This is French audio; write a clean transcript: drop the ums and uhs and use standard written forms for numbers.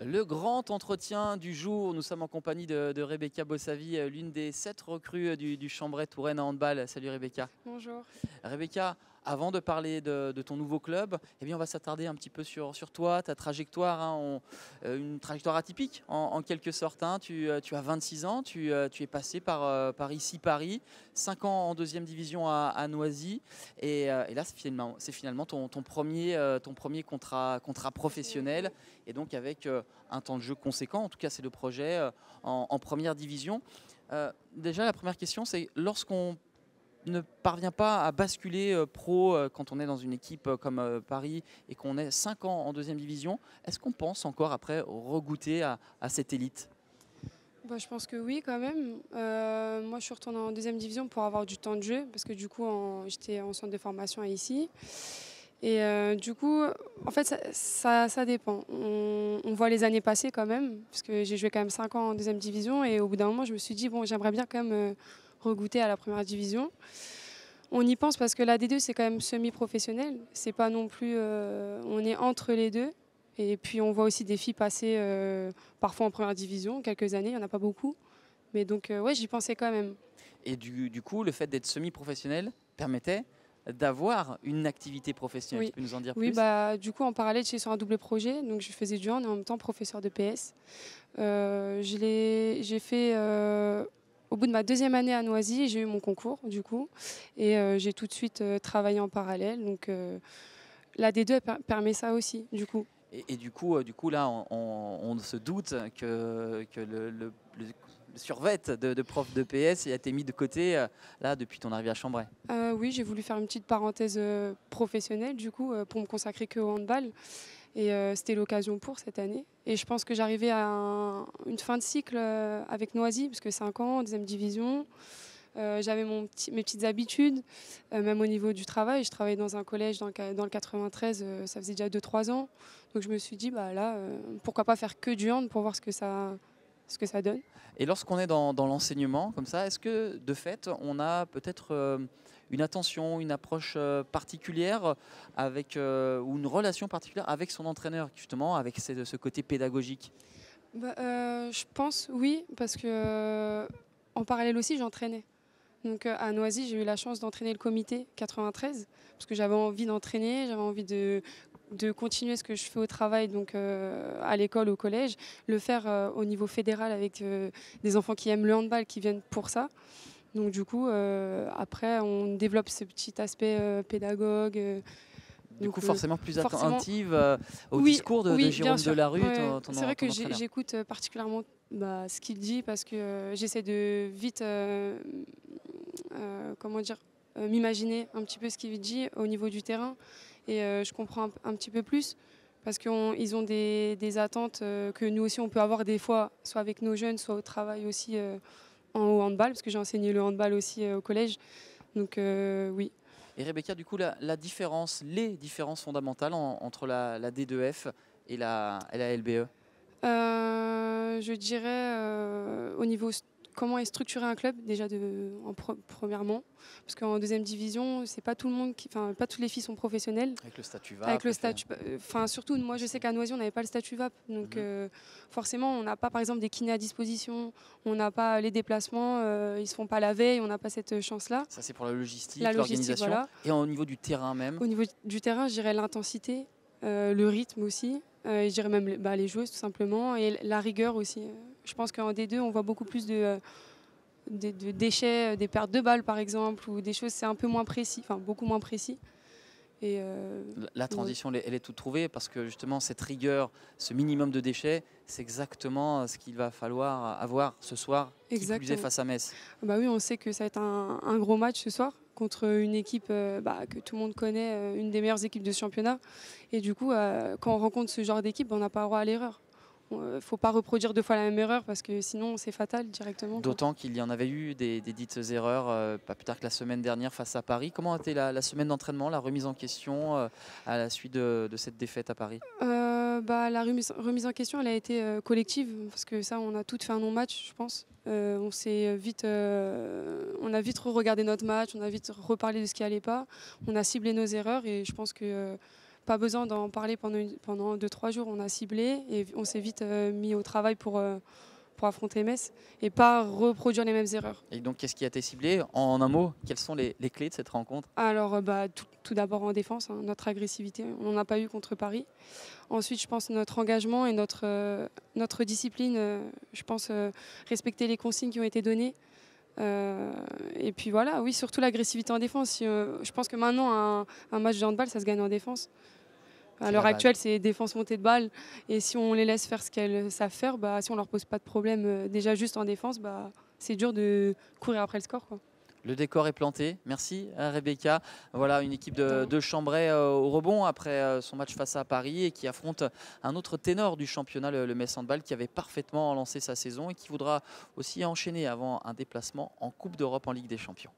Le grand entretien du jour, nous sommes en compagnie de Rebecca Bossavi, l'une des 7 recrues du Chambray Touraine en handball. Salut Rebecca. Bonjour. Rebecca, avant de parler de ton nouveau club, eh bien on va s'attarder un petit peu sur toi, ta trajectoire, hein, une trajectoire atypique en quelque sorte. Hein. Tu as 26 ans, tu es passé par ici Paris, 5 ans en deuxième division à Noisy, et là c'est finalement ton premier contrat professionnel, et donc avec un temps de jeu conséquent. En tout cas c'est le projet en première division. Déjà la première question, c'est lorsqu'on ne parvient pas à basculer pro quand on est dans une équipe comme Paris et qu'on est 5 ans en deuxième division, est-ce qu'on pense encore après regoûter à cette élite? Bah, je pense que oui quand même. Moi je suis retournée en deuxième division pour avoir du temps de jeu parce que du coup j'étais en centre de formation ici. Et du coup, en fait ça dépend. On voit les années passer quand même parce que j'ai joué quand même 5 ans en deuxième division et au bout d'un moment je me suis dit bon j'aimerais bien quand même regoûter à la première division. On y pense parce que la D2 c'est quand même semi-professionnel. C'est pas non plus, on est entre les deux. Et puis on voit aussi des filles passer parfois en première division, quelques années, il n'y en a pas beaucoup. Mais donc ouais, j'y pensais quand même. Et du coup, le fait d'être semi-professionnel permettait d'avoir une activité professionnelle. Oui, Tu peux nous en dire oui plus? bah, du coup en parallèle j'étais sur un double projet, donc je faisais du hand et en même temps professeur de PS. J'ai fait au bout de ma deuxième année à Noisy, j'ai eu mon concours du coup. Et j'ai tout de suite travaillé en parallèle. Donc la D2 permet ça aussi du coup. Et du coup là, on se doute que le survêt de prof de PS a été mis de côté là depuis ton arrivée à Chambray. Oui, j'ai voulu faire une petite parenthèse professionnelle du coup pour me consacrer que au handball. Et c'était l'occasion pour cette année. Et je pense que j'arrivais à une fin de cycle avec Noisy, parce que 5 ans, deuxième division. J'avais mes petites habitudes, même au niveau du travail. Je travaillais dans un collège dans le 93, ça faisait déjà 2-3 ans. Donc je me suis dit, bah là, pourquoi pas faire que du hand pour voir ce que ça donne. Et lorsqu'on est dans l'enseignement comme ça, est-ce que de fait on a peut-être une attention, une approche particulière avec, ou une relation particulière avec son entraîneur, justement, avec ce côté pédagogique? Bah, je pense oui, parce que en parallèle aussi, j'entraînais. Donc à Noisy, j'ai eu la chance d'entraîner le comité 93 parce que j'avais envie d'entraîner, j'avais envie de continuer ce que je fais au travail, donc à l'école, au collège, le faire au niveau fédéral avec des enfants qui aiment le handball, qui viennent pour ça. Donc du coup, après, on développe ce petit aspect pédagogue. Du coup, forcément plus Forcément, attentive au oui, discours de oui, bien Jérôme sûr. Delarue, Ouais, ton c'est vrai que entraîneur. j'écoute particulièrement bah, ce qu'il dit parce que j'essaie de vite, comment dire, m'imaginer un petit peu ce qu'il dit au niveau du terrain et je comprends un petit peu plus parce qu'ils ont des attentes que nous aussi on peut avoir des fois, soit avec nos jeunes, soit au travail aussi au handball, parce que j'ai enseigné le handball aussi au collège. Donc oui. Et Rebecca, du coup, les différences fondamentales entre la D2F et la LBE? Je dirais au niveau comment est structuré un club déjà premièrement, parce qu'en deuxième division c'est pas tout le monde enfin pas toutes les filles sont professionnelles Avec le statut avec VAP. le statut, enfin surtout moi je sais qu'à Noisy on n'avait pas le statut VAP, donc forcément on n'a pas par exemple des kinés à disposition, on n'a pas les déplacements, ils se font pas la veille, on n'a pas cette chance là. Ça, c'est pour la logistique, La logistique, l'organisation. voilà. Et au niveau du terrain même? Au niveau du terrain, je dirais l'intensité, le rythme aussi, et je dirais même les joueuses tout simplement, et la rigueur aussi. Je pense qu'en D2, on voit beaucoup plus de déchets, des pertes de balles par exemple, ou des choses, c'est un peu moins précis, enfin beaucoup moins précis. Et La transition, elle est toute trouvée parce que justement, cette rigueur, ce minimum de déchets, c'est exactement ce qu'il va falloir avoir ce soir, qui plus est exactement. face à Metz. Bah oui, on sait que ça va être un gros match ce soir contre une équipe que tout le monde connaît, une des meilleures équipes de ce championnat. Et du coup, quand on rencontre ce genre d'équipe, on n'a pas le droit à l'erreur. Il ne faut pas reproduire 2 fois la même erreur parce que sinon c'est fatal directement. D'autant qu'il y en avait eu des dites erreurs, pas plus tard que la semaine dernière face à Paris. Comment a été la semaine d'entraînement, la remise en question à la suite de cette défaite à Paris? La remise en question, elle a été collective parce que ça, on a toutes fait un non-match, je pense. On a vite regardé notre match, on a vite reparlé de ce qui allait pas, on a ciblé nos erreurs et je pense que pas besoin d'en parler pendant 2-3 jours. On a ciblé et on s'est vite mis au travail pour affronter Metz et pas reproduire les mêmes erreurs. Et donc, qu'est-ce qui a été ciblé? En un mot, quelles sont les clés de cette rencontre? Alors, tout d'abord en défense, hein, notre agressivité. On n'en a pas eu contre Paris. Ensuite, je pense notre engagement et notre discipline. Je pense respecter les consignes qui ont été données. Et puis voilà, oui, surtout l'agressivité en défense. Je pense que maintenant, un match de handball, ça se gagne en défense. À l'heure actuelle, c'est défense montée de balle. Et si on les laisse faire ce qu'elles savent faire, si on leur pose pas de problème déjà juste en défense, c'est dur de courir après le score, quoi. Le décor est planté. Merci Rebecca. Voilà une équipe de Chambray au rebond après son match face à Paris et qui affronte un autre ténor du championnat, le Metz Handball, qui avait parfaitement lancé sa saison et qui voudra aussi enchaîner avant un déplacement en Coupe d'Europe en Ligue des Champions.